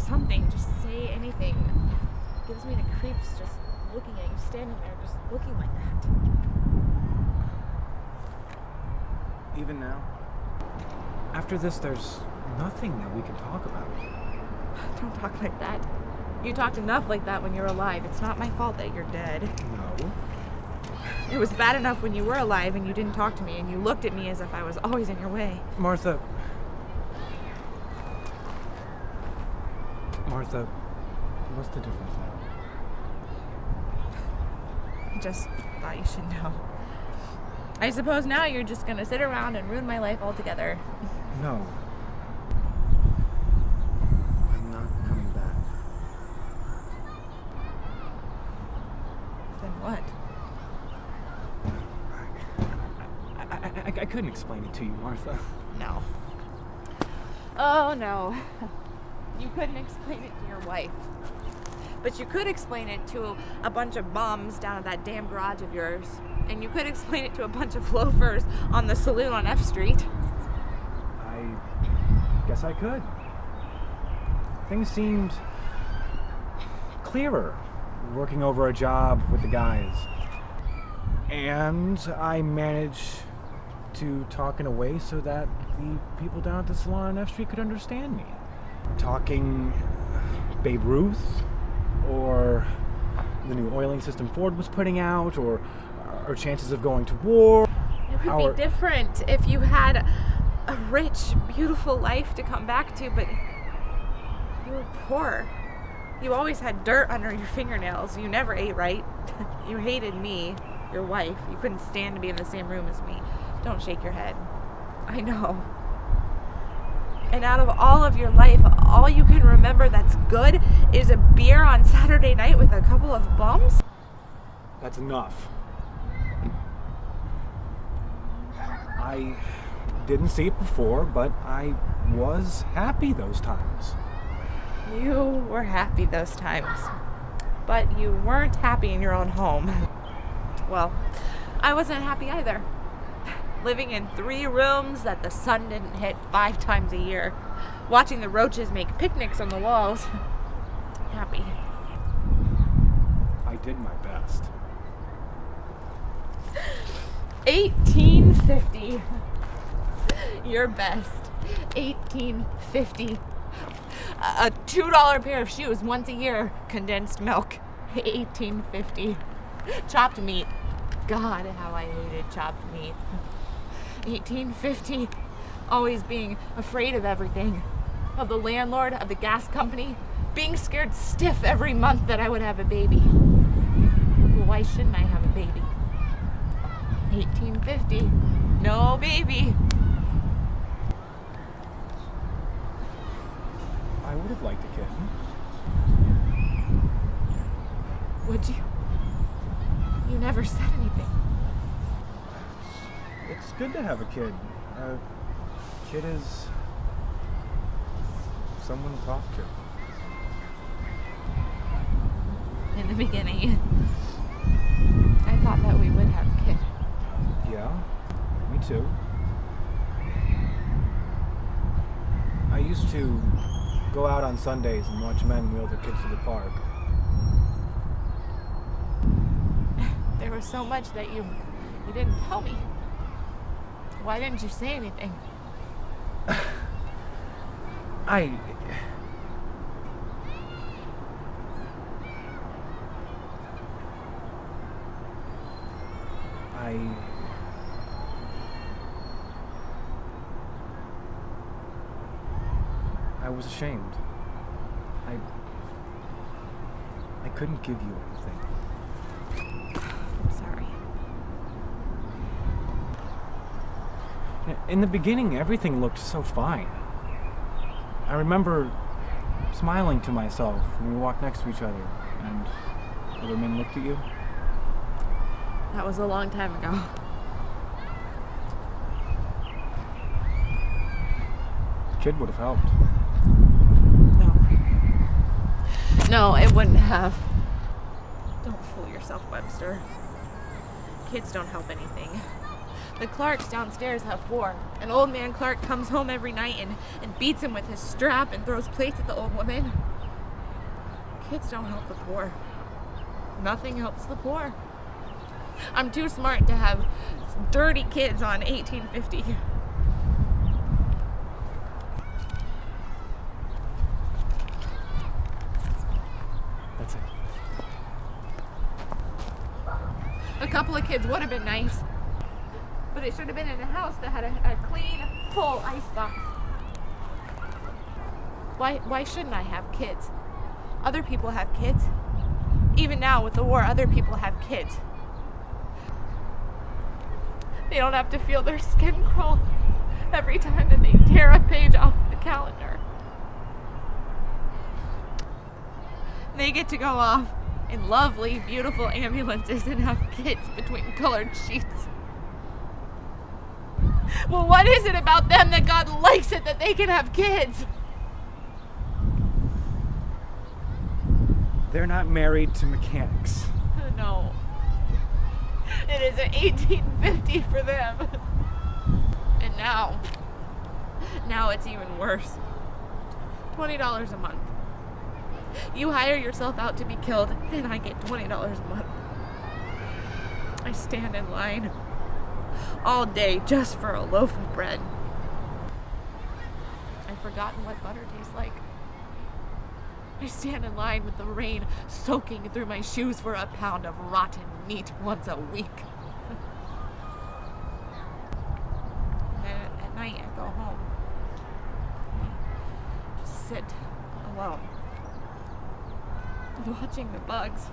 something. Just say anything. It gives me the creeps just looking at you, standing there, just looking like that. Even now? After this, there's nothing that we can talk about. Don't talk like that. You talked enough like that when you're alive. It's not my fault that you're dead. No. It was bad enough when you were alive and you didn't talk to me and you looked at me as if I was always in your way. Martha, what's the difference now? I just thought you should know. I suppose now you're just gonna sit around and ruin my life altogether. No. I'm not coming back. Then what? I couldn't explain it to you, Martha. No. Oh, no. You couldn't explain it to your wife. But you could explain it to a bunch of bums down at that damn garage of yours. And you could explain it to a bunch of loafers on the saloon on F Street. I guess I could. Things seemed clearer working over a job with the guys. And I managed to talk in a way so that the people down at the salon on F Street could understand me. Talking Babe Ruth, or the new oiling system Ford was putting out, or our chances of going to war. It would be different if you had a rich, beautiful life to come back to, but you were poor. You always had dirt under your fingernails. You never ate right. You hated me, your wife. You couldn't stand to be in the same room as me. Don't shake your head. I know. And out of all of your life, all you can remember that's good is a beer on Saturday night with a couple of bums? That's enough. I didn't see it before, but I was happy those times. You were happy those times. But you weren't happy in your own home. Well, I wasn't happy either. Living in 3 rooms that the sun didn't hit 5 times a year. Watching the roaches make picnics on the walls. Happy. I did my best. 1850. Your best. 1850. A $2 pair of shoes once a year. Condensed milk. 1850. Chopped meat. God, how I hated chopped meat. 1850. Always being afraid of everything. Of the landlord, of the gas company. Being scared stiff every month that I would have a baby. Well, why shouldn't I have a baby? 1850. No baby. I would have liked a kid. Would you? You never said anything. It's good to have a kid. A kid is someone to talk to. In the beginning, I thought that we would have a kid. Yeah, me too. I used to go out on Sundays and watch men wheel their kids to the park. There was so much that you didn't tell me. Why didn't you say anything? I was ashamed. I couldn't give you anything. I'm sorry. In the beginning, everything looked so fine. I remember smiling to myself when we walked next to each other and other men looked at you. That was a long time ago. Kid would have helped. No, it wouldn't have. Don't fool yourself, Webster. Kids don't help anything. The Clarks downstairs have 4. And old man Clark comes home every night and beats him with his strap and throws plates at the old woman. Kids don't help the poor. Nothing helps the poor. I'm too smart to have dirty kids on 1850. That's it. A couple of kids would have been nice, but it should have been in a house that had a clean, full icebox. Why shouldn't I have kids? Other people have kids. Even now with the war, other people have kids. They don't have to feel their skin crawl every time that they tear a page off the calendar. They get to go off in lovely, beautiful ambulances and have kids between colored sheets. Well, what is it about them that God likes it that they can have kids? They're not married to mechanics. No. It is an 1850 for them. And now it's even worse. $20 a month. You hire yourself out to be killed, and I get $20 a month. I stand in line all day just for a loaf of bread. I've forgotten what butter tastes like. I stand in line with the rain soaking through my shoes for a pound of rotten meat once a week. And then at night I go home. I just sit alone, watching the bugs.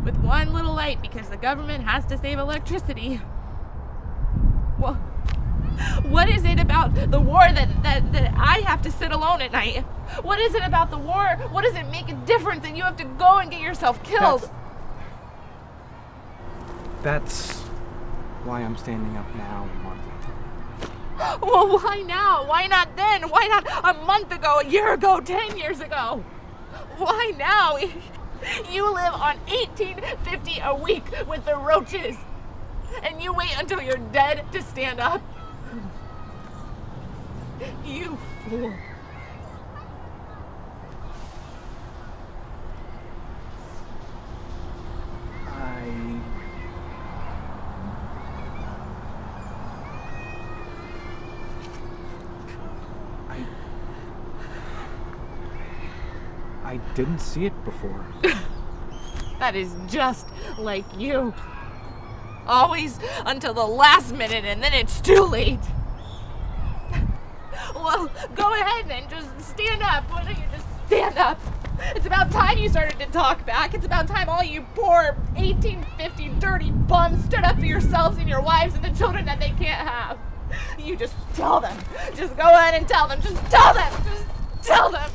With one little light because the government has to save electricity. Well, what is it about the war that I have to sit alone at night? What is it about the war? What does it make a difference that you have to go and get yourself killed? That's why I'm standing up now, Martha. Well, why now? Why not then? Why not a month ago, a year ago, 10 years ago? Why now? You live on $18.50 a week with the roaches, and you wait until you're dead to stand up. You fool. I didn't see it before. That is just like you. Always until the last minute, and then it's too late. Well, go ahead then. Just stand up. Why don't you just stand up? It's about time you started to talk back. It's about time all you poor 1850 dirty bums stood up for yourselves and your wives and the children that they can't have. You just tell them. Just go ahead and tell them. Just tell them. Just tell them.